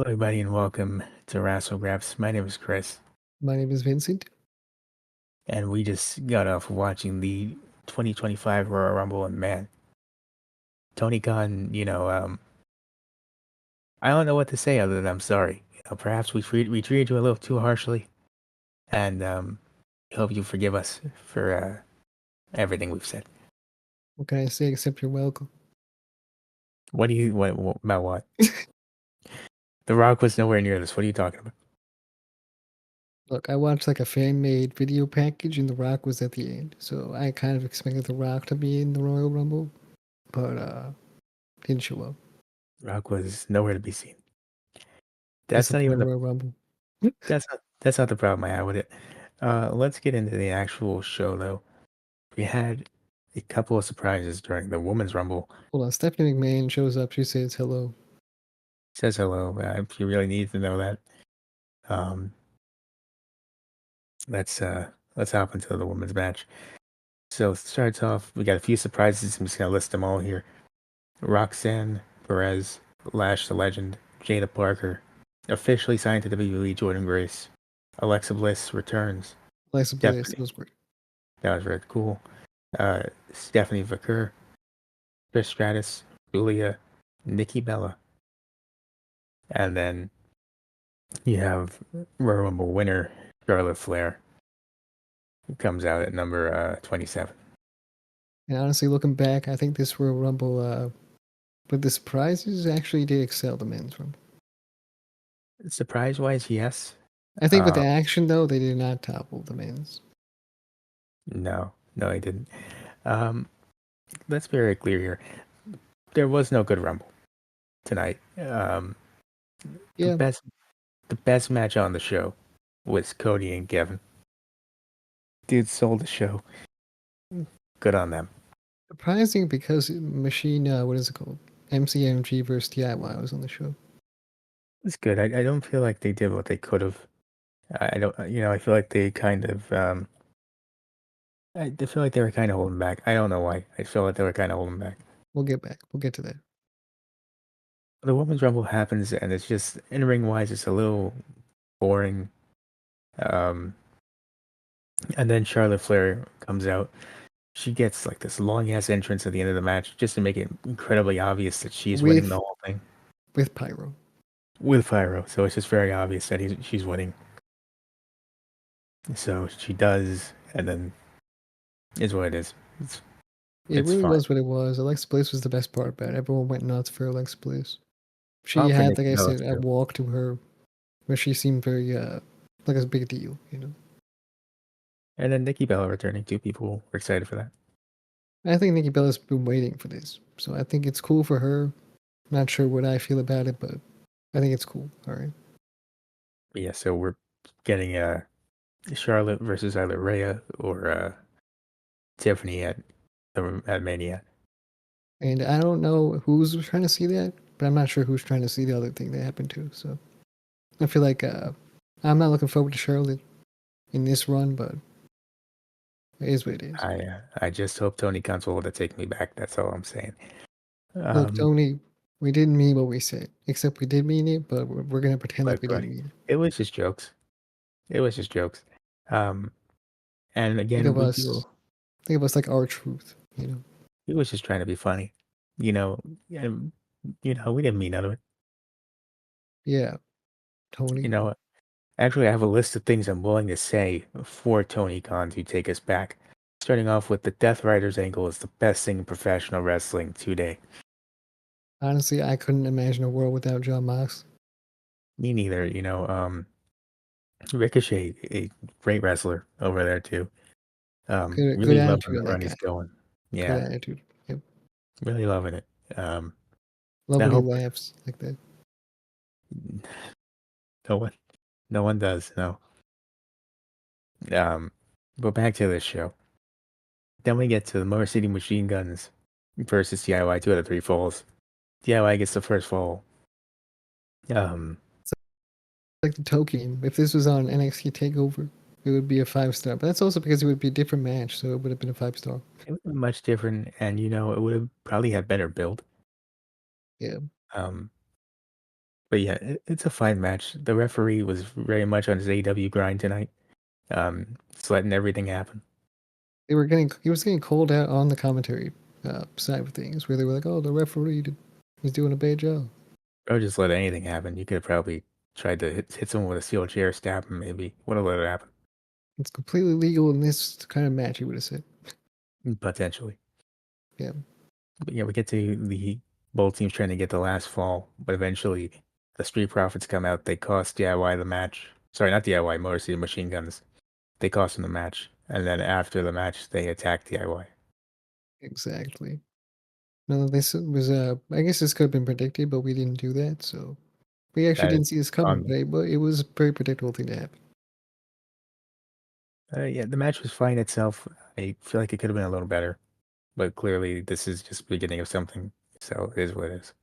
Hello, everybody, and welcome to Wrassle Graps. My name is Chris, My name is Vincent. and we just got off watching the 2025 Royal Rumble, and man, Tony Khan, I don't know what to say other than I'm sorry. Perhaps we treated you a little too harshly, and I hope you forgive us for everything we've said. What can I say except you're welcome? What about what? The Rock was nowhere near this. What are you talking about? Look, I watched like a fan-made video package and The Rock was at the end. So I kind of expected The Rock to be in the Royal Rumble, but didn't show up. Rock was nowhere to be seen. That's not even Disappointed the Royal Rumble. that's not the problem I have with it. Let's get into the actual show though. We had a couple of surprises during the Women's Rumble. Hold on, Stephanie McMahon shows up. She says hello. Says hello. If you really need to know that, um, let's hop into the women's match. So it starts off. We got a few surprises. I'm just gonna list them all here. Roxanne Perez, Lash the Legend, Jada Parker, officially signed to WWE. Jordan Grace, Alexa Bliss returns. Alexa Bliss, it Stephanie, was great. that was very cool. Stephanie Vaquer, Trish Stratus, Julia, Nikki Bella, and then you have Royal Rumble winner Charlotte Flair, who comes out at number 27. And honestly, looking back, I think this Royal Rumble, with the surprises, actually did excel the men's Rumble. Surprise wise, yes. I think with Uh, the action though, they did not topple the men's. no, no, I didn't. Um, let's be very clear here. There was no good Rumble tonight. The Yeah, best, the best match on the show was Cody and Kevin. Dude sold the show. Good on them. surprising because Machine, what is it called? MCMG versus DIY was on the show. It's good. I don't feel like they did what they could have. I don't. I feel like they kind of. I feel like they were kind of holding back. I don't know why. I feel like they were kind of holding back. We'll get back. We'll get to that. The women's rumble happens, and it's just in ring wise, it's a little boring. Um, and then Charlotte Flair comes out. She gets like this long ass entrance at the end of the match, just to make it incredibly obvious that she's winning the With whole thing Pyro. with Pyro. So it's just very obvious that she's winning. So she does, and then is what it is. It's It it's really fine. was what it was. Alexa Bliss was the best part about it. Everyone went nuts for Alexa Bliss. She Pop for had, Nikki like I Bella said, a too. walk to her where she seemed very like a big deal, you know. And then Nikki Bella returning too. People were excited for that. I think Nikki Bella's been waiting for this. So I think it's cool for her. Not sure what I feel about it, but I think it's cool. All right. But yeah, so we're getting Charlotte versus either Rhea or Tiffany at Mania. And I don't know who's trying to see that, but I'm not sure who's trying to see the other thing that happened too. So I feel like I'm not looking forward to Charlotte in this run, but it is what it is. I just hope Tony Khan's able to take me back. That's all I'm saying. Look, Um, Tony, we didn't mean what we said, except we did mean it, but we're gonna pretend like look, we didn't buddy, mean it. it was just jokes. It was just jokes. Um, and Think again, of us, think of us like our truth, you know. he was just trying to be funny. And, we didn't mean none of it. Yeah, You Tony. know, actually, I have a list of things I'm willing to say for Tony Khan to take us back. Starting off with the Death Rider's angle is the best thing in professional wrestling today. Honestly, I couldn't imagine a world without John Mox. Me neither. Ricochet, a great wrestler over there too. Good Really loving attitude the on that run he's guy. going. Good Yeah, attitude. Yep. really loving it. Love I when he hope laughs like that. no one, no one does. No. Um, but back to this show. Then we get to the Motor City Machine Guns versus DIY. 2 out of 3 falls. DIY gets the first fall. Um, It's like the token. If this was on NXT Takeover, it would be a 5-star. But that's also because it would be a different match, so it would have been a 5-star. it would be much different, and it would have probably had better build. Yeah. Um, But yeah, it's a fine match. The referee was very much on his AW grind tonight. Just letting everything happen. He was getting called out on the commentary side of things, where they were like, "Oh, the referee was doing a bad job." Or just let anything happen. You could have probably tried to hit someone with a steel chair, stab him, maybe. Would have let it happen. It's completely legal in this kind of match. He would have said, Potentially. "Yeah, But yeah, we get to the both teams trying to get the last fall, but eventually the Street Profits come out. They cost DIY the match. Sorry, not DIY, Motor City Machine Guns. They cost them the match. And then after the match, they attack DIY. exactly." No, this was I guess this could have been predicted, but we didn't do that, so we actually That is didn't see this coming. on me. But it was a very predictable thing to happen. Yeah, the match was fine itself. I feel like it could have been a little better, but clearly this is just the beginning of something. So it is what it is.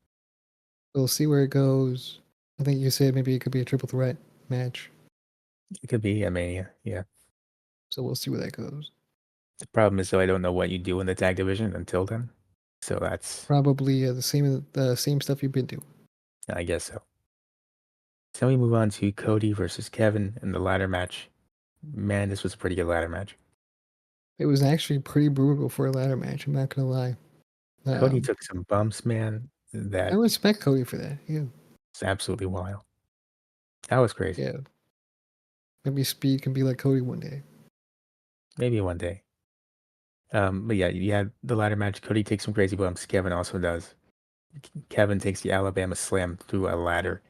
We'll see where it goes. I think you said maybe it could be a triple threat match, It could be a Mania, yeah. so we'll see where that goes. The problem is, though, I don't know what you do in the tag division until then. So that's, Probably the same stuff you've been doing. I guess so. So we move on to Cody versus Kevin in the ladder match. Man, this was a pretty good ladder match. It was actually pretty brutal for a ladder match. I'm not gonna lie. Cody Um, took some bumps, man. I That respect Cody for that. Yeah, is absolutely wild. That was crazy. yeah. Maybe Speed can be like Cody one day. Maybe one day. But yeah, you had the ladder match. Cody takes some crazy bumps. Kevin also does. Kevin takes the Alabama slam through a ladder.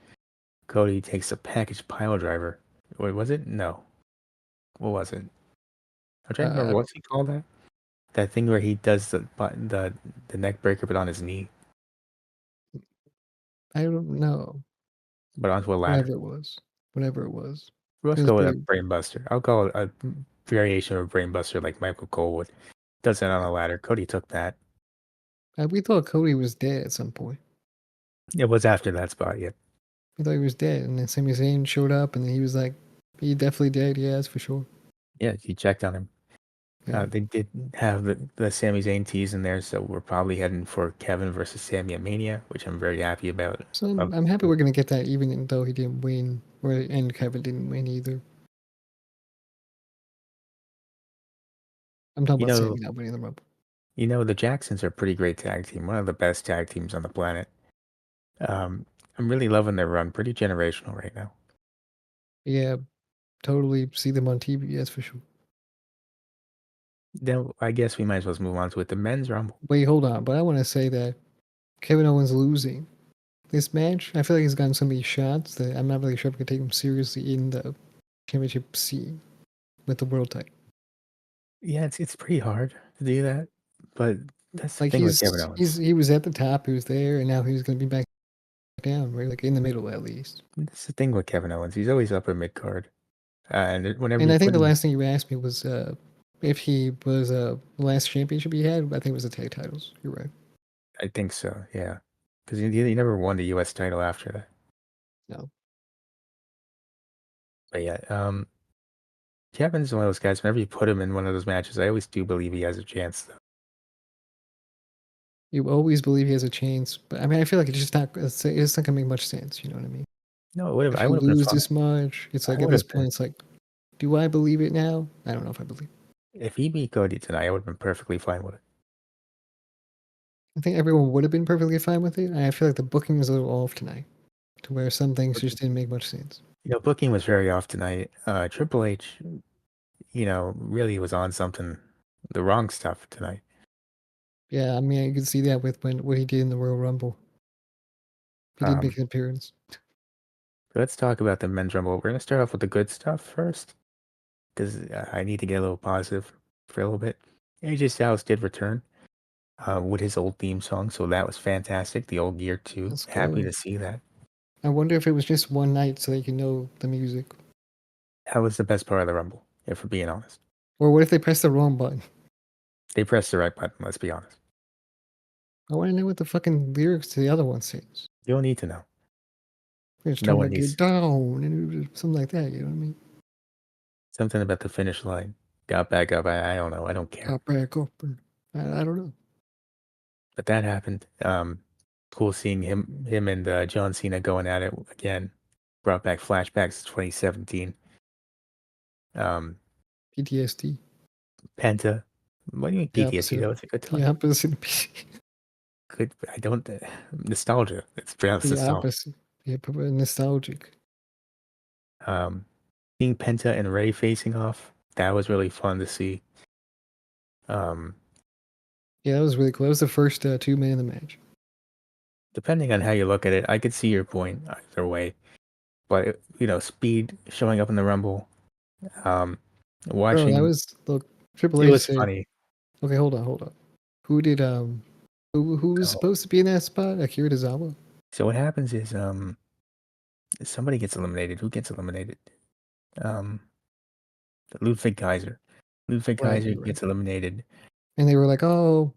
Cody takes a package pile driver. Wait, was it? No. What was it? I'm trying to remember. I What's he called that? That thing where he does the neck breaker, but on his knee, don't know. but onto a ladder. Whatever it was, whatever it was, it Let's was go with a pretty. brain buster. I'll call it a variation of a brain buster, like Michael Cole would. Does it on a ladder. Cody took that. We thought Cody was dead at some point. It was after that spot, yeah. We thought he was dead, and then Sami Zayn showed up, and then he was like, "He definitely dead. Yeah, that's for sure." Yeah, he checked on him. Yeah. They did have the Sami Zayn tease in there, so we're probably heading for Kevin versus Sami at Mania, which I'm very happy about. So Uh, I'm happy we're gonna get that, even though he didn't win, and Kevin didn't win either. I'm talking you about know, Sami not winning the Rumble. the Jacksons are a pretty great tag team, one of the best tag teams on the planet. Um, I'm really loving their run, pretty generational right now. Yeah, totally see them on TV. That's for sure. Then I guess we might as well move on to it. The men's rumble. Wait, hold on. But I want to say that Kevin Owens losing this match, I feel like he's gotten so many shots that I'm not really sure if we can take him seriously in the championship scene with the world title. Yeah, it's pretty hard to do that, but that's the Like thing with Kevin Owens. he was at the top, he was there, and now he's gonna be back down, right? Like in the middle at least. That's the thing with Kevin Owens. He's always upper mid card, and whenever And you I think put the him, last thing you asked me was if he was the last championship he had. I think it was the tag titles. You're right. I think so. Yeah, because he never won the U.S. title after that. No, But yeah, Kevin's one of those guys. Whenever you put him in one of those matches, I always do believe he has a chance. Though. you always believe he has a chance, but I mean, I feel like it's not gonna make much sense. You know what I mean? No, it would have. If I you would have been lose fine. this much, it's I like at would this have point, been it's like, do I believe it now? I don't know if I believe. if he beat Cody tonight. I would have been perfectly fine with it. I think everyone would have been perfectly fine with it. I feel like the booking was a little off tonight, to where some things just didn't make much sense. Booking was very off tonight. Triple H, really was on something, the wrong stuff tonight. Yeah, I mean, you can see that with what he did in the Royal Rumble. He did Um, make an appearance. let's talk about the men's rumble. We're gonna start off with the good stuff first, because I need to get a little positive for a little bit. AJ Styles did return with his old theme song, so that was fantastic. The old Gear 2. Let's Happy go. to see that. I wonder if it was just one night so they can know the music. That was the best part of the rumble, if we're being honest. Or what if they pressed the wrong button? They pressed the right button, let's be honest. I want to know what the fucking lyrics to the other one says. You don't need to know. They're just No talking one about get needs down and something like that, you know what I mean? something about the finish line. Got back up. I don't know. I don't care. Got back up. And I don't know. But that happened. Cool seeing him and John Cena going at it again. Brought back flashbacks to 2017. Um, PTSD. Penta. What do you mean The PTSD? opposite of That was a good the time. opposite of Good. I don't. Nostalgia. It's pronounced the nostalgia. opposite. Yeah, but nostalgic. Um, Seeing Penta and Ray facing off, that was really fun to see. Um, Yeah, that was really cool. That was the first 2 man in the match. Depending on how you look at it, I could see your point either way. But Speed showing up in the Rumble, um, Bro, that watching was look. Triple it H was said, funny. "Okay, hold on. Who did who was So, supposed to be in that spot? Akira Tozawa. so what happens is somebody gets eliminated. Who gets eliminated? Um, Ludwig Kaiser. Ludwig Right, Kaiser right. gets eliminated. And they were like, oh,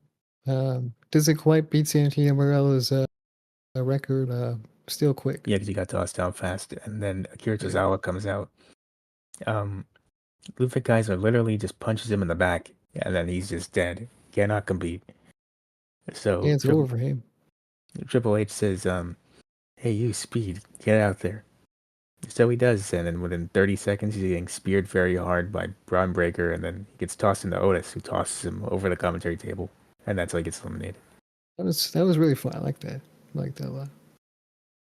doesn't quite beat Santino Morella's record. Still quick. Yeah, because he got tossed down fast, and then Akira Yeah, Tozawa comes out. Um, Ludwig Kaiser literally just punches him in the back, and then he's just dead. Cannot compete. yeah, So it's over for him. Triple H says, "Hey, you, Speed, get out there." So he does, and then within 30 seconds, he's getting speared very hard by Braun Breaker, and then he gets tossed into Otis, who tosses him over the commentary table, and that's how he gets eliminated. That was really fun. I like that. I like that a lot.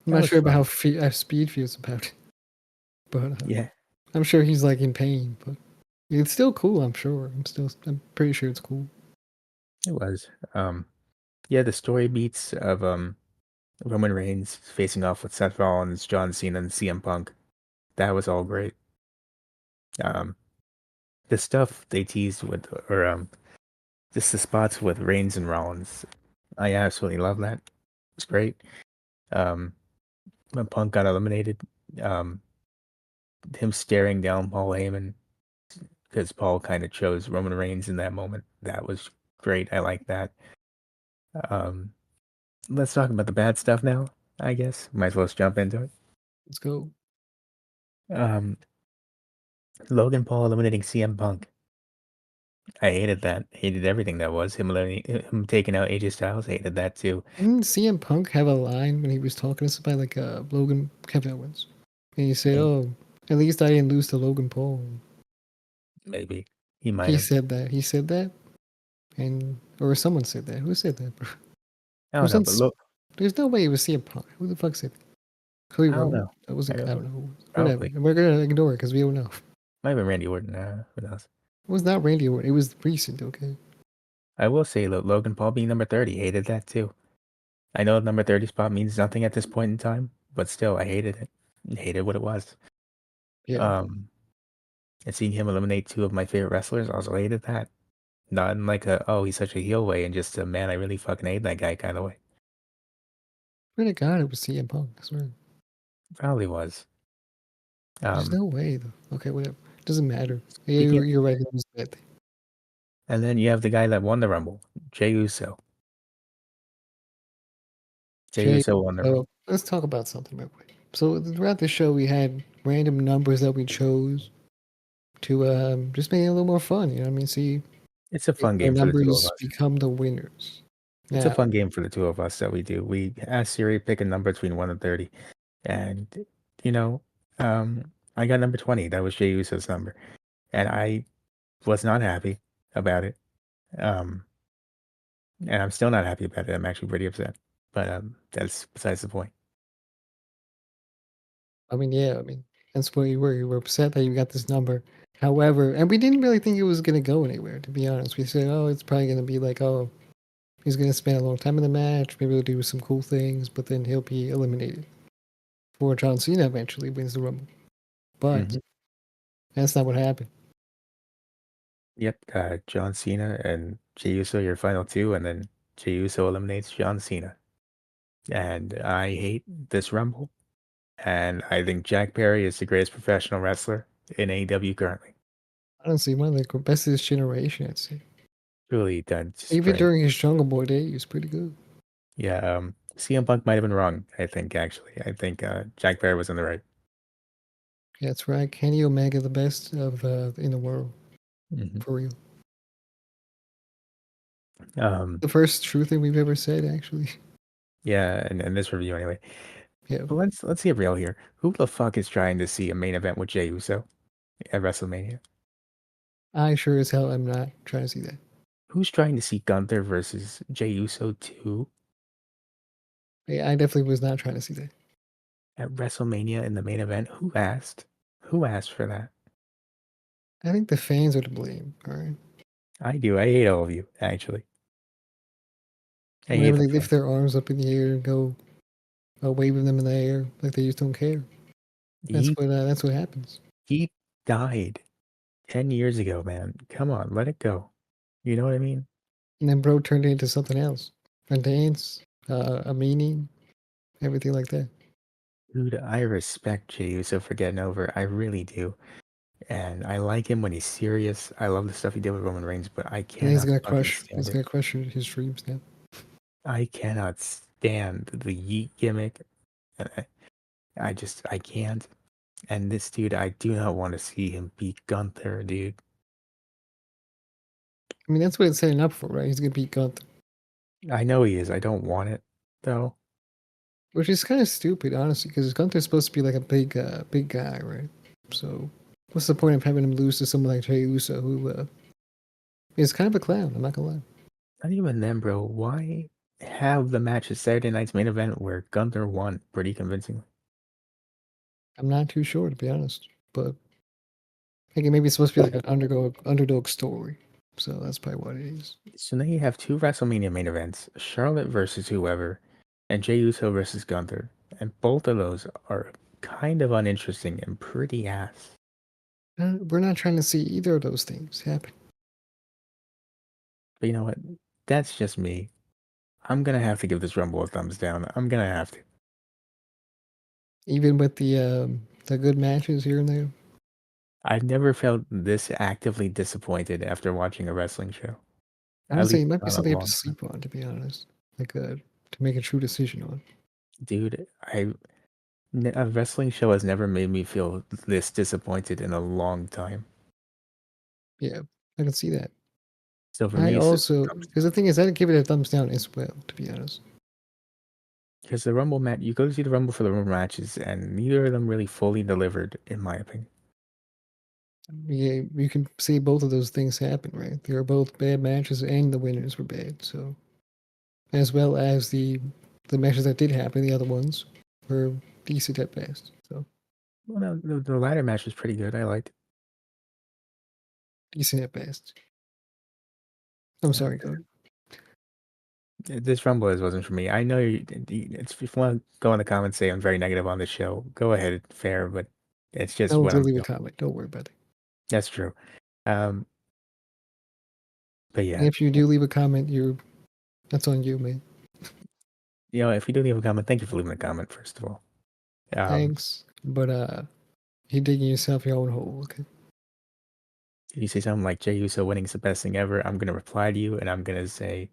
I'm That not was sure about fun. how Speed feels about it, but Yeah, I'm sure he's like in pain. But it's still cool. I'm pretty sure it's cool. it was. Yeah, the story beats of Roman Reigns facing off with Seth Rollins, John Cena, and CM Punk. That was all great. Um, the stuff they teased with, or just the spots with Reigns and Rollins, I absolutely love that. It's great. Um, when Punk got eliminated, um, him staring down Paul Heyman because Paul kind of chose Roman Reigns in that moment. That was great. I like that. Um, let's talk about the bad stuff now. I guess might as well just jump into it. Let's go. Um, Logan Paul eliminating CM Punk. I hated that. Hated everything that was him taking out AJ Styles. Hated that too. Didn't CM Punk have a line when he was talking to somebody like Logan Kevin Owens? And he said, Maybe, "Oh, at least I didn't lose to Logan Paul." maybe he might He have. said that. He said that, and or someone said that. Who said that? I Or don't know, but look, there's no way it was CM Punk. Who the fuck said that? Cody I don't Rhodes? know. That was I I don't don't know. know. Whatever. Probably We're gonna ignore it because we don't know. might have been Randy Orton. Who knows? It was not Randy Orton. It was recent. Okay. I will say, Logan Paul being number 30, hated that too. I know the number 30 spot means nothing at this point in time, but still, I hated it. Hated what it was. Yeah. Um, and seeing him eliminate two of my favorite wrestlers, I also hated that. Not in like a, oh, he's such a heel way, and just a, man, I really fucking hate that guy kind of way. Swear to God, it was CM Punk. I swear. Probably was. There's Um, no way though. Okay, whatever. Doesn't matter. Yeah, Speaking, you're right. It was that thing. and then you have the guy that won the Rumble, Jey Uso. Jey Jay. Uso won the Rumble. So let's talk about something real quick. So throughout the show, we had random numbers that we chose to just make it a little more fun. You know what I mean? See It's a if fun our game for the two of numbers us. become the winners. It's a Now, fun game for the two of us that we do. We ask Siri pick a number between 1 and 30, and you know, I got number 20. That was Jey Uso's number, and I was not happy about it. Um, and I'm still not happy about it. I'm actually pretty upset, but that's besides the point. I mean, yeah, I mean, that's where you were. You were upset that you got this number. However, and we didn't really think it was going to go anywhere, to be honest. We said, oh, it's probably going to be like, oh, he's going to spend a long time in the match. Maybe he'll do some cool things, but then he'll be eliminated before John Cena eventually wins the Rumble. But Hmm. that's not what happened. Yep, John Cena and Jey Uso, your final two, and then Jey Uso eliminates John Cena. And I hate this Rumble, and I think Jack Perry is the greatest professional wrestler in AEW currently. Honestly, one of the best of this generation, I'd say. Truly done, just Even great. during his Jungle Boy day, he was pretty good. Yeah, CM Punk might have been wrong, I think, actually. I think Jack Perry was in the right. Yeah, that's right. Kenny Omega, the best of in the world, Hmm. for real. Um, The first true thing we've ever said, actually. Yeah, and this review anyway. Yeah, But let's get real here. Who the fuck is trying to see a main event with Jey Uso at WrestleMania? I sure as hell am not trying to see that. Who's trying to see Gunther versus Jey Uso 2 Yeah, I definitely was not trying to see that. at WrestleMania in the main event? Who asked? Who asked for that? I think the fans are to blame. All right, I do. I hate all of you, actually. I hate whenever the they lift fans. their arms up in the air and go waving them in the air like they just don't care. Yeet, That's what happens. Yeet died 10 years ago, man. Come on, let it go. You know what I mean? And then bro turned it into something else, a dance, a meaning, everything like that. Dude, I respect Jey Uso for getting over. I really do. And I like him when he's serious. I love the stuff he did with Roman Reigns, but I And he's cannot gonna fucking crush. stand He's it. gonna crush his dreams now. I cannot stand the Yeet gimmick. And I can't. And this dude, I do not want to see him beat Gunther, dude. I mean, that's what it's setting up for, right? He's gonna beat Gunther, I know he is. I don't want it, though. which is kind of stupid, honestly, because Gunther's supposed to be like a big guy, right? So, what's the point of having him lose to someone like Jey Uso, who is kind of a clown? I'm not gonna lie. Not even then, bro. Why have the match at Saturday night's main event where Gunther won pretty convincingly? I'm not too sure, to be honest, but I think maybe it's supposed to be like an underdog story. So that's probably what it is. So now you have two WrestleMania main events, Charlotte versus whoever, and Jey Uso versus Gunther. And both of those are kind of uninteresting and pretty ass. We're not trying to see either of those things happen. But you know what? That's just me. I'm gonna have to give this Rumble a thumbs down. I'm gonna have to. Even with the good matches here and there. I've never felt this actively disappointed after watching a wrestling show. I would At say least it might be not a something you have to long time. sleep on, to be honest. Like to make a true decision on. Dude, a wrestling show has never made me feel this disappointed in a long time. Yeah, I can see that. So for I me, it's a also, thumbs because down. the thing is, I'd give it a thumbs down as well, to be honest. Because the Rumble match, you go to see the Rumble for the Rumble matches, and neither of them really fully delivered, in my opinion. Yeah, you can see both of those things happen, right? They were both bad matches, and the winners were bad. So, as well as the matches that did happen, the other ones were decent at best. So, Well, no, the ladder match was pretty good. I liked decent at best. I'm it. sorry, Cody. This Rumble wasn't for me. I know it's if you want to go in the comments say I'm very negative on the show, go ahead, fair, but it's just No what one's gonna I'm leave a feeling. comment. Don't worry about it. That's true. Um, but And yeah, if you do leave a comment, that's on you, man. if you do leave a comment, thank you for leaving a comment, first of all. Um, Thanks, but you're digging yourself your own hole. Okay. if you say something like Jey Uso winning is the best thing ever, I'm gonna reply to you and I'm gonna say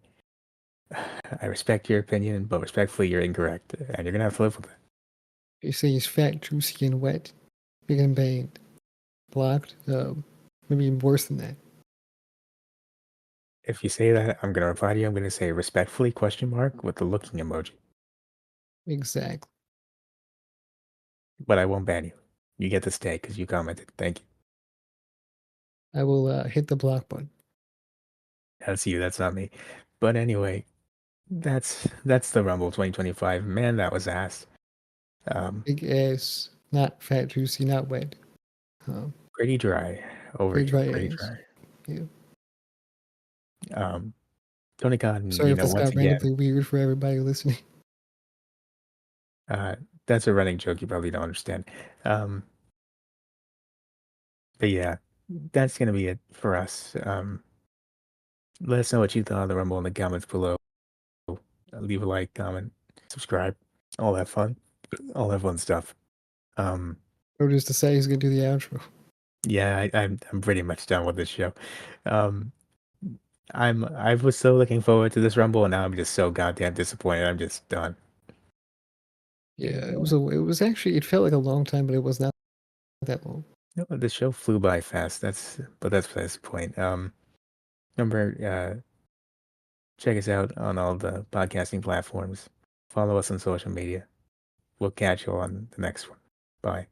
I respect your opinion, but respectfully, you're incorrect, and you're gonna have to live with it. You say he's fat, juicy, and wet. You're getting banned, blocked. Maybe even worse than that. If you say that, I'm gonna reply to you. I'm gonna say respectfully question mark with the looking emoji, Exactly. but I won't ban you. You get to stay because you commented. Thank you. I will hit the block button. That's you. That's not me. But anyway, that's the Rumble 2025. Man, that was ass. Big ass, not fat, juicy, not wet. Um, Pretty dry. Very Overrated. dry Pretty ass. dry. Yeah. Um, Tony Khan, Sorry if this once got again, randomly weird for everybody listening. uh, that's a running joke you probably don't understand. Um, but yeah, that's gonna be it for us. Let us know what you thought of the Rumble in the comments below. Leave a like, comment, subscribe, all that fun, all that fun stuff. Um, Or just to say he's gonna do the outro. yeah, I'm pretty much done with this show. Um, I was so looking forward to this Rumble, and now I'm just so goddamn disappointed. I'm just done. Yeah, it was actually it felt like a long time, but it was not that long. The show flew by fast. That's besides the point. Remember, check us out on all the podcasting platforms. Follow us on social media. We'll catch you on the next one. Bye.